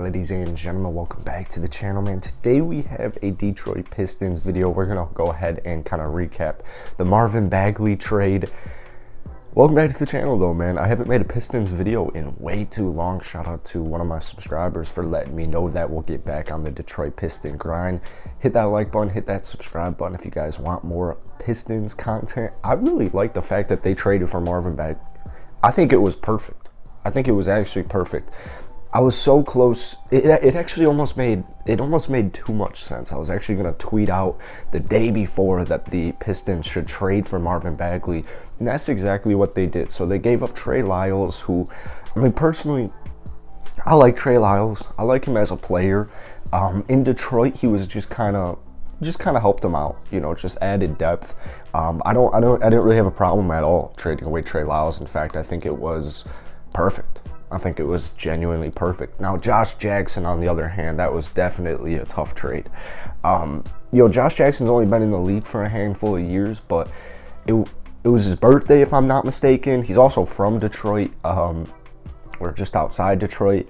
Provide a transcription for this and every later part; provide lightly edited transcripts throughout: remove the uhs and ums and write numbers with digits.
ladies and gentlemen, welcome back to the channel, man. Today we have a Detroit Pistons video. We're gonna go ahead and kind of recap the Marvin Bagley trade. Welcome back to the channel though, man. I haven't made a Pistons video in way too long. Shout out to one of my subscribers for letting me know that. We'll get back on the Detroit Piston grind. Hit that like button, hit that subscribe button if you guys want more Pistons content. I really like the fact that they traded for Marvin Bagley. I think it was perfect. I think it was actually perfect. I was so close. It actually almost made too much sense. I was actually going to tweet out the day before that the Pistons should trade for Marvin Bagley, and that's exactly what they did. So they gave up Trey Lyles, who, I mean, personally, I like Trey Lyles. I like him as a player. In Detroit, he was just kind of helped him out, you know, just added depth. I didn't really have a problem at all trading away Trey Lyles. In fact, I think it was perfect. I think it was genuinely perfect. Now, Josh Jackson, on the other hand, that was definitely a tough trade. Josh Jackson's only been in the league for a handful of years, but it was his birthday, if I'm not mistaken. He's also from Detroit, or just outside Detroit.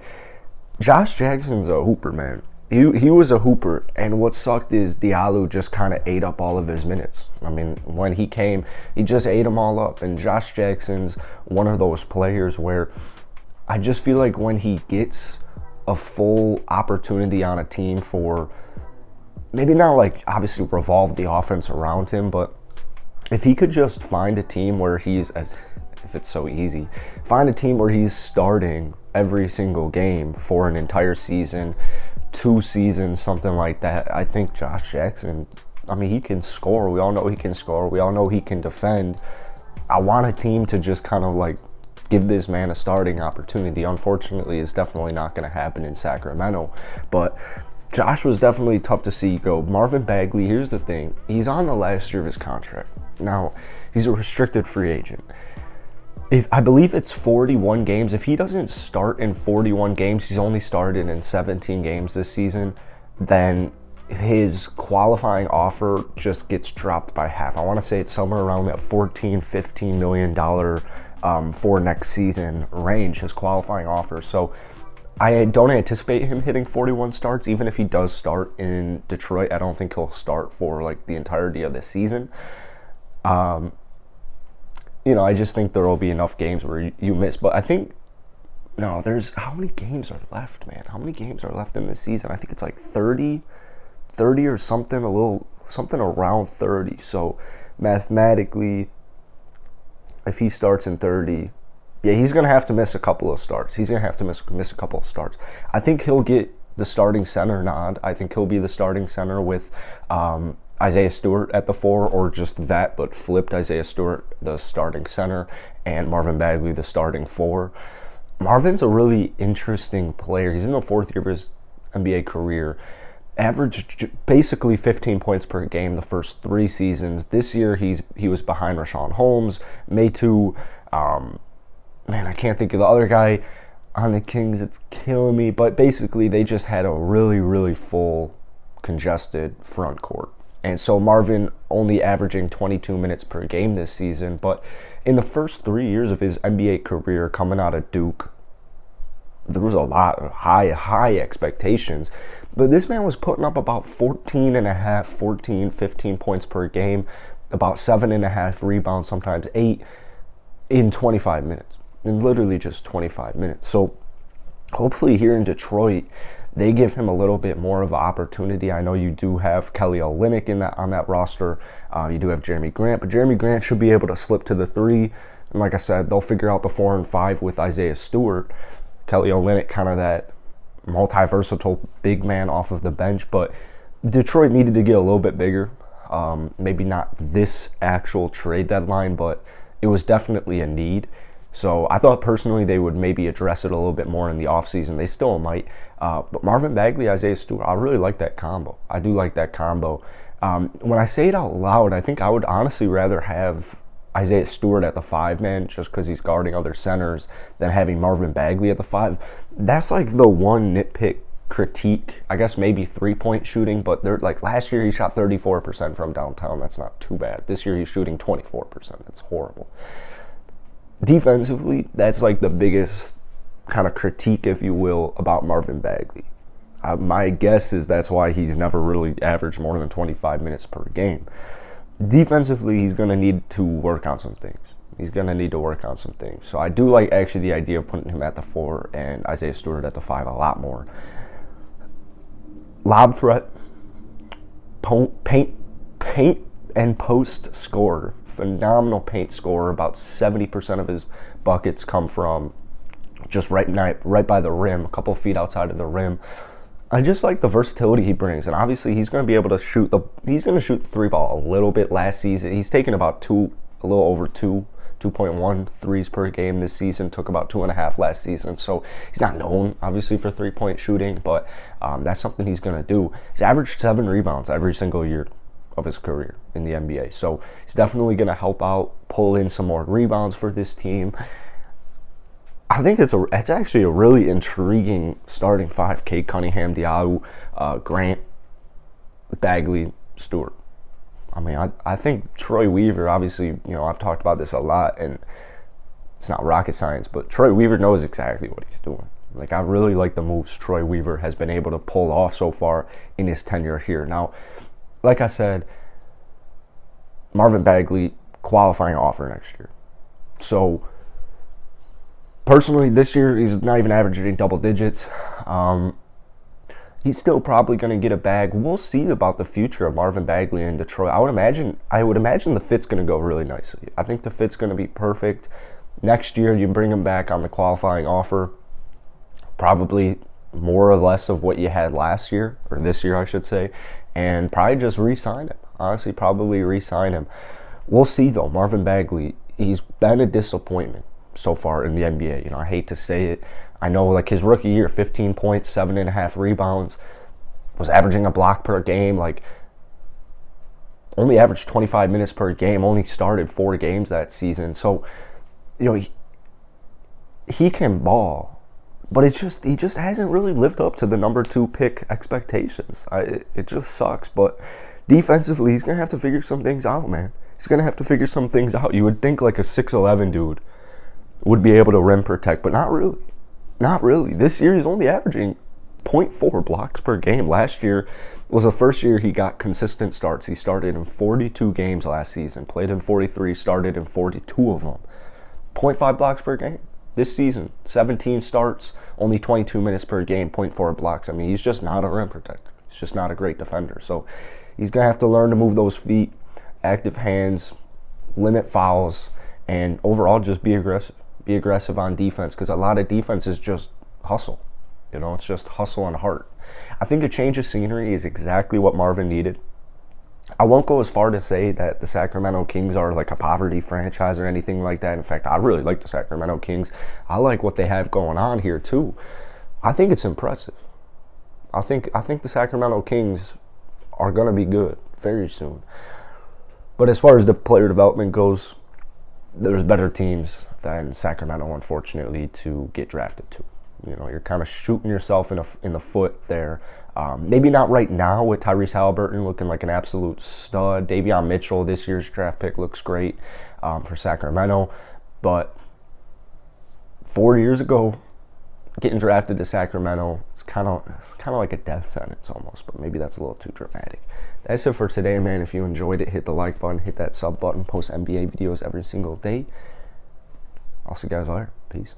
Josh Jackson's a hooper, man. He was a hooper, and what sucked is Diallo just kind of ate up all of his minutes. I mean, when he came, he just ate them all up, and Josh Jackson's one of those players where I just feel like when he gets a full opportunity on a team for, maybe not like obviously revolve the offense around him, but if he could just find a team where he's, as if it's so easy, find a team where he's starting every single game for an entire season, 2 seasons, something like that. I think Josh Jackson, I mean, he can score. We all know he can score. We all know he can defend. I want a team to just kind of like give this man a starting opportunity. Unfortunately, it's definitely not going to happen in Sacramento, but Josh was definitely tough to see go. Marvin Bagley, here's the thing. He's on the last year of his contract. Now, he's a restricted free agent. I believe it's 41 games. If he doesn't start in 41 games, he's only started in 17 games this season, then his qualifying offer just gets dropped by half. I want to say it's somewhere around that $14-15 million for next season range, his qualifying offer. So I don't anticipate him hitting 41 starts. Even if he does start in Detroit, I don't think he'll start for like the entirety of the season. I just think there will be enough games where you miss. But I think, no, how many games are left, man? How many games are left in this season? I think it's like 30 or something, something around 30. So mathematically, if he starts in 30, yeah, he's going to have to miss a couple of starts. He's going to have to miss a couple of starts. I think he'll get the starting center nod. I think he'll be the starting center with Isaiah Stewart at the 4, or just that, but flipped Isaiah Stewart the starting center and Marvin Bagley the starting 4. Marvin's a really interesting player. He's in the 4th year of his NBA career. Averaged basically 15 points per game the first 3 seasons. This year he was behind Rashawn Holmes, Maytu, man, I can't think of the other guy on the Kings. It's killing me. But basically they just had a really, really full, congested front court. And so Marvin only averaging 22 minutes per game this season. But in the first 3 years of his NBA career coming out of Duke, there was a lot of high expectations. But this man was putting up about 15 points per game, about 7.5 rebounds, sometimes 8 in 25 minutes. In literally just 25 minutes. So hopefully here in Detroit, they give him a little bit more of an opportunity. I know you do have Kelly Olynyk on that roster. You do have Jeremy Grant, but Jeremy Grant should be able to slip to the 3. And like I said, they'll figure out the 4 and 5 with Isaiah Stewart. Kelly Olynyk, kind of that multi-versatile big man off of the bench, but Detroit needed to get a little bit bigger. Maybe not this actual trade deadline, but it was definitely a need. So I thought personally they would maybe address it a little bit more in the offseason. They still might. But Marvin Bagley, Isaiah Stewart, I really like that combo. I do like that combo. When I say it out loud, I think I would honestly rather have Isaiah Stewart at the 5 man, just because he's guarding other centers, than having Marvin Bagley at the 5. That's like the one nitpick critique. I guess maybe 3-point shooting, but they're like last year he shot 34% from downtown. That's not too bad. This year he's shooting 24%. That's horrible. Defensively, that's like the biggest kind of critique, if you will, about Marvin Bagley. My guess is that's why he's never really averaged more than 25 minutes per game. Defensively, he's going to need to work on some things. So I do like actually the idea of putting him at the 4 and Isaiah Stewart at the 5 a lot more. Lob threat, paint and post scorer. Phenomenal paint scorer. About 70% of his buckets come from just right by the rim, a couple feet outside of the rim. I just like the versatility he brings, and obviously he's going to be able to shoot the 3-ball a little bit. Last season, he's taken about a little over 2.1 threes per game this season. Took about 2.5 last season, so he's not known obviously for 3-point shooting, but that's something he's going to do. He's averaged 7 rebounds every single year of his career in the NBA, so he's definitely going to help out, pull in some more rebounds for this team. I think it's actually a really intriguing starting 5. Cade Cunningham, Diallo, Grant, Bagley, Stewart. I mean, I think Troy Weaver, obviously, I've talked about this a lot, and it's not rocket science, but Troy Weaver knows exactly what he's doing. Like, I really like the moves Troy Weaver has been able to pull off so far in his tenure here. Now, like I said, Marvin Bagley, qualifying offer next year. So, personally, this year, he's not even averaging double digits. He's still probably going to get a bag. We'll see about the future of Marvin Bagley in Detroit. I would imagine the fit's going to go really nicely. I think the fit's going to be perfect. Next year, you bring him back on the qualifying offer, probably more or less of what you had last year, or this year, I should say, and probably just re-sign him. Honestly, probably re-sign him. We'll see, though. Marvin Bagley, he's been a disappointment so far in the NBA. I hate to say it. I know, like, his rookie year, 15 points, 7.5 rebounds, was averaging a block per game, like, only averaged 25 minutes per game, only started 4 games that season. So, he can ball, but he just hasn't really lived up to the number 2 pick expectations. It just sucks. But defensively, he's going to have to figure some things out, man. He's going to have to figure some things out. You would think, like, a 6'11" dude would be able to rim protect, but not really. Not really. This year, he's only averaging 0.4 blocks per game. Last year was the first year he got consistent starts. He started in 42 games last season, played in 43, started in 42 of them. 0.5 blocks per game. This season, 17 starts, only 22 minutes per game, 0.4 blocks. I mean, he's just not a rim protector. He's just not a great defender. So he's going to have to learn to move those feet, active hands, limit fouls, and overall just be aggressive. Be aggressive on defense, because a lot of defense is just hustle. It's just hustle and heart. I think a change of scenery is exactly what Marvin needed. I won't go as far to say that the Sacramento Kings are like a poverty franchise or anything like that. In fact, I really like the Sacramento Kings. I like what they have going on here too. I think it's impressive. I think the Sacramento Kings are going to be good very soon. But as far as the player development goes, there's better teams than Sacramento, unfortunately, to get drafted to. You're kind of shooting yourself in the foot there. Maybe not right now with Tyrese Halliburton looking like an absolute stud. Davion Mitchell, this year's draft pick, looks great for Sacramento. But 4 years ago, getting drafted to Sacramento, it's kind of like a death sentence almost, but maybe that's a little too dramatic. That's it for today, man. If you enjoyed it, hit the like button, hit that sub button, post NBA videos every single day. I'll see you guys later. Peace.